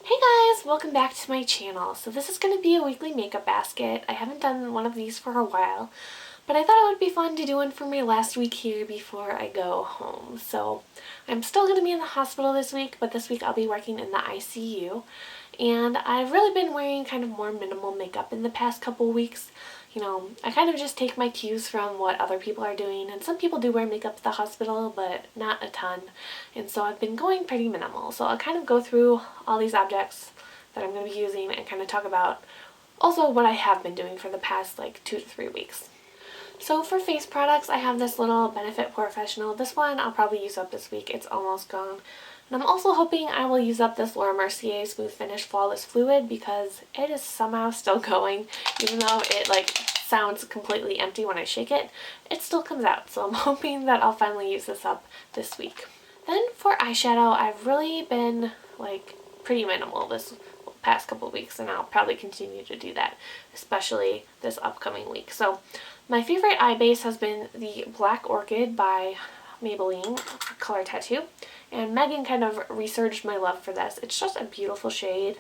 Hey guys, welcome back to my channel. So this is going to be a weekly makeup basket. I haven't done one of these for a while, but I thought it would be fun to do one for my last week here before I go home. So I'm still going to be in the hospital this week, but this week I'll be working in the ICU. And I've really been wearing kind of more minimal makeup in the past couple weeks. You know, I kind of just take my cues from what other people are doing, and some people do wear makeup at the hospital, but not a ton. And so I've been going pretty minimal. So I'll kind of go through all these objects that I'm going to be using and kind of talk about also what I have been doing for the past like 2 to 3 weeks. So for face products, I have this little Benefit Professional. This one I'll probably use up this week. It's almost gone. And I'm also hoping I will use up this Laura Mercier Smooth Finish Flawless Fluid because it is somehow still going. Even though it like sounds completely empty when I shake it, it still comes out. So I'm hoping that I'll finally use this up this week. Then for eyeshadow, I've really been like pretty minimal this past couple weeks, and I'll probably continue to do that, especially this upcoming week. So my favorite eye base has been the Black Orchid by Maybelline Color Tattoo, and Megan kind of resurged my love for this. It's just a beautiful shade.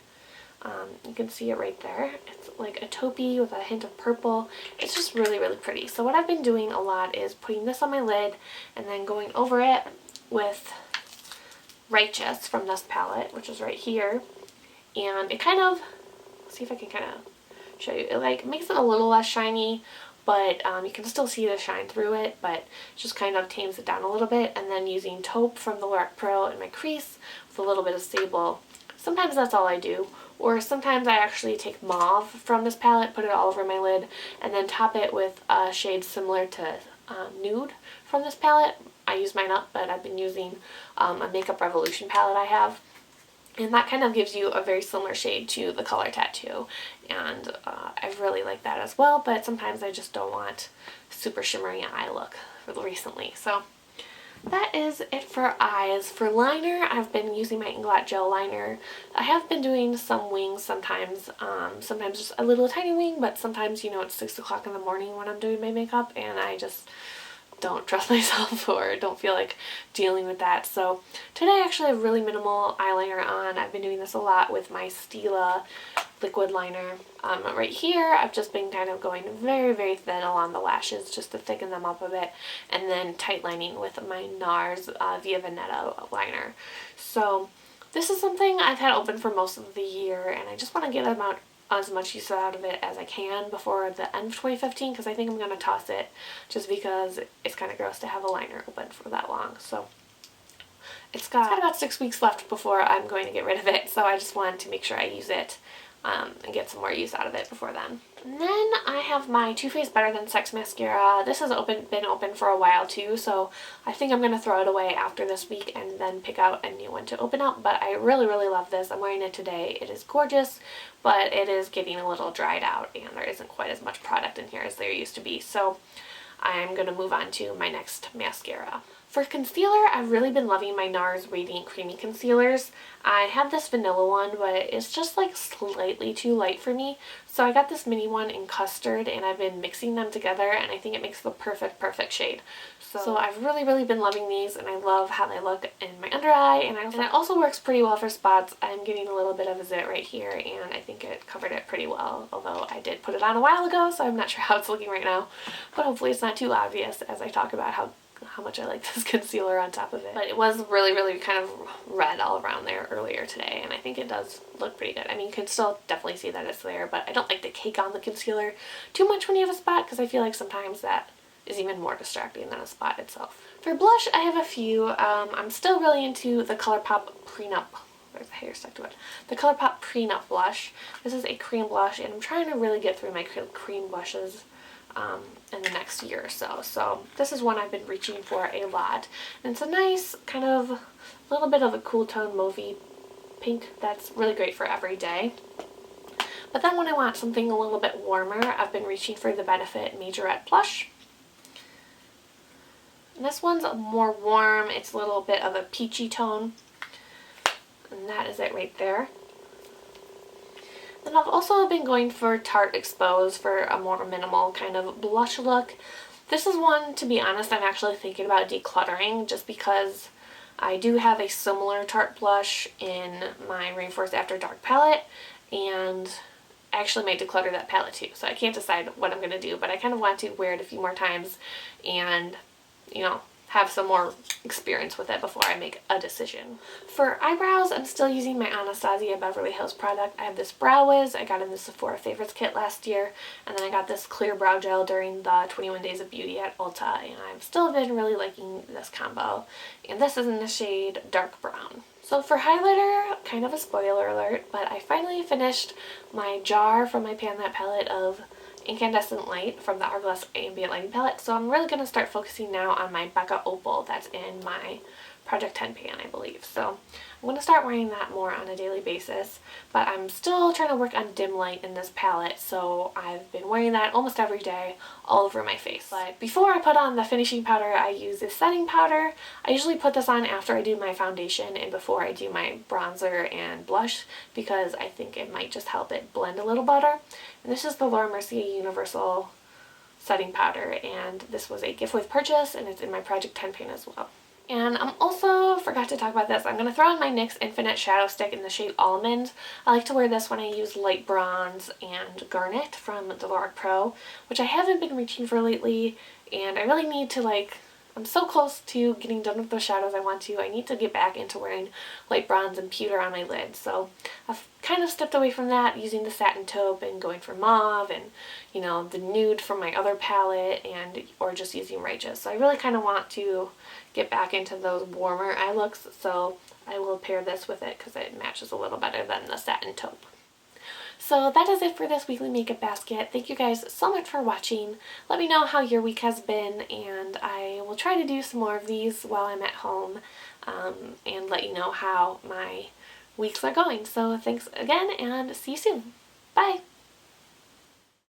You can see it right there. It's like a taupey with a hint of purple. It's just really, really pretty. So what I've been doing a lot is putting this on my lid and then going over it with Righteous from this palette, which is right here. And it kind of, see if I can kind of show you, it like makes it a little less shiny, but you can still see the shine through it, but just kind of tames it down a little bit. And then using taupe from the Lorac Pro in my crease with a little bit of sable. Sometimes that's all I do, or sometimes I actually take mauve from this palette, put it all over my lid, and then top it with a shade similar to Nude from this palette. I use mine up, but I've been using a Makeup Revolution palette I have. And that kind of gives you a very similar shade to the Color Tattoo. And I really like that as well, but sometimes I just don't want super shimmery eye look recently. So that is it for eyes. For liner, I've been using my Inglot Gel Liner. I have been doing some wings sometimes. Sometimes just a little tiny wing, but sometimes, you know, it's 6 o'clock in the morning when I'm doing my makeup and I just don't trust myself or don't feel like dealing with that. So today I actually have really minimal eyeliner on. I've been doing this a lot with my Stila liquid liner. Right here I've just been kind of going very, very thin along the lashes just to thicken them up a bit, and then tight lining with my NARS Via Veneta liner. So this is something I've had open for most of the year, and I just want to get them out as much use out of it as I can before the end of 2015, because I think I'm going to toss it just because it's kind of gross to have a liner open for that long. So it's got about 6 weeks left before I'm going to get rid of it, so I just wanted to make sure I use it and get some more use out of it before then. And then I have my Too Faced Better Than Sex mascara. This has been open for a while too, so I think I'm going to throw it away after this week and then pick out a new one to open up. But I really, really love this. I'm wearing it today. It is gorgeous, but it is getting a little dried out and there isn't quite as much product in here as there used to be. So I'm going to move on to my next mascara. For concealer, I've really been loving my NARS Radiant Creamy Concealers. I have this vanilla one, but it's just like slightly too light for me. So I got this mini one in custard, and I've been mixing them together, and I think it makes the perfect shade. So I've really, really been loving these, and I love how they look in my under eye, and it also works pretty well for spots. I'm getting a little bit of a zit right here, and I think it covered it pretty well, although I did put it on a while ago, so I'm not sure how it's looking right now. But hopefully it's not too obvious as I talk about how much I like this concealer on top of it. But it was really, really kind of red all around there earlier today, and I think it does look pretty good. I mean, you can still definitely see that it's there, but I don't like to cake on the concealer too much when you have a spot, because I feel like sometimes that is even more distracting than a spot itself. For blush, I have a few. I'm still really into the ColourPop Prenup. There's a hair stuck to it. The ColourPop Prenup blush. This is a cream blush, and I'm trying to really get through my cream blushes in the next year or so. So this is one I've been reaching for a lot. And it's a nice kind of little bit of a cool tone mauvey pink that's really great for every day. But then when I want something a little bit warmer, I've been reaching for the Benefit Majorette Blush. And this one's more warm. It's a little bit of a peachy tone. And that is it right there. And I've also been going for Tarte Expose for a more minimal kind of blush look. This is one, to be honest, I'm actually thinking about decluttering just because I do have a similar Tarte blush in my Rainforest After Dark palette, and I actually might declutter that palette too, so I can't decide what I'm going to do, but I kind of want to wear it a few more times and, you know, have some more experience with it before I make a decision. For eyebrows, I'm still using my Anastasia Beverly Hills product. I have this Brow Wiz I got in the Sephora Favorites kit last year, and then I got this clear brow gel during the 21 Days of Beauty at Ulta, and I've still been really liking this combo. And this is in the shade Dark Brown. So for highlighter, kind of a spoiler alert, but I finally finished my jar from my Pan That palette of Incandescent Light from the Hourglass Ambient Lighting palette. So I'm really going to start focusing now on my Becca Opal that's in my Project 10 pan, I believe. So I'm going to start wearing that more on a daily basis, but I'm still trying to work on dim light in this palette, so I've been wearing that almost every day all over my face. But before I put on the finishing powder, I use this setting powder. I usually put this on after I do my foundation and before I do my bronzer and blush, because I think it might just help it blend a little better. And this is the Laura Mercier Universal setting powder, and this was a gift with purchase, and it's in my Project 10 pan as well. And I'm also, forgot to talk about this, I'm going to throw on my NYX Infinite Shadow Stick in the shade Almond. I like to wear this when I use light bronze and garnet from the Lorac Pro, which I haven't been reaching for lately, and I really need to, I'm so close to getting done with those shadows I want to. I need to get back into wearing light bronze and pewter on my lids. So I've kind of stepped away from that, using the satin taupe and going for mauve and, you know, the nude from my other palette, or just using Righteous. So I really kind of want to get back into those warmer eye looks, so I will pair this with it because it matches a little better than the satin taupe. So that is it for this weekly makeup basket. Thank you guys so much for watching. Let me know how your week has been, and I will try to do some more of these while I'm at home, and let you know how my weeks are going. So thanks again, and see you soon. Bye!